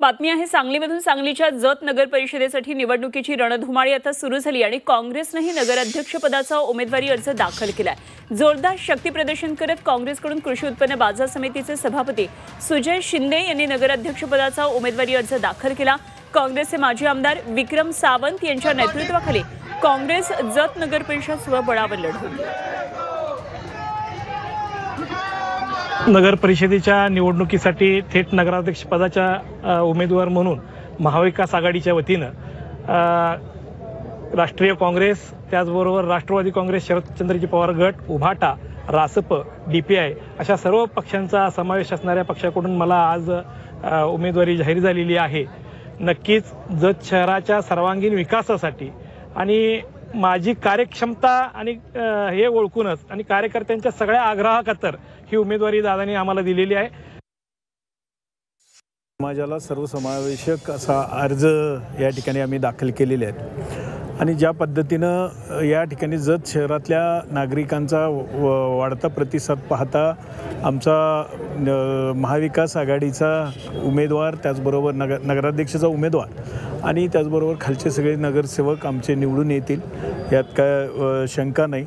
बातमी आहे सांगलीमधून। सांगलीच्या जत नगर परिषदेसाठी निवडणुकीची रणधुमाळी आता सुरू झाली आणि काँग्रेसनेही नगराध्यक्षपदाचा उमेदवारी अर्ज दाखल केलाय। जोरदार शक्ती प्रदर्शन करत काँग्रेसकडून कृषी उत्पन्न बाजार समितीचे सभापती सुजय शिंदे यांनी नगराध्यक्षपदाचा उमेदवारी अर्ज दाखल केला। काँग्रेसचे माजी आमदार विक्रम सावंत यांच्या नेतृत्वाखाली काँग्रेस जत नगर परिषद स्वबळावर लढवली। नगर परिषदेच्या निवडणुकीसाठी थेट नगराध्यक्षपदाच्या उमेदवार म्हणून महाविकास आघाडीच्या वतीनं राष्ट्रीय काँग्रेस, त्याचबरोबर राष्ट्रवादी काँग्रेस, शरदचंद्रजी पवार गट, उभाटा, रासप, DPI अशा सर्व पक्षांचा समावेश असणाऱ्या पक्षाकडून मला आज उमेदवारी जाहीर झालेली आहे। नक्कीच जत शहराच्या सर्वांगीण विकासासाठी आणि माझी कार्यक्षमता आणि हे ओळखूनच आणि कार्यकर्त्यांच्या सगळ्या आग्रहाखातर ही उमेदवारी दादांनी आम्हाला दिलेली आहे। समाजाला सर्वसमावेशक असा अर्ज या ठिकाणी आम्ही दाखल केलेले आहेत आणि ज्या पद्धतीनं या ठिकाणी जत शहरातल्या नागरिकांचा वाढता प्रतिसाद पाहता आमचा महाविकास आघाडीचा उमेदवार, त्याचबरोबर नगराध्यक्षाचा उमेदवार आणि त्याचबरोबर खालचे सगळे नगरसेवक आमचे निवडून येतील, यात काय शंका नाही।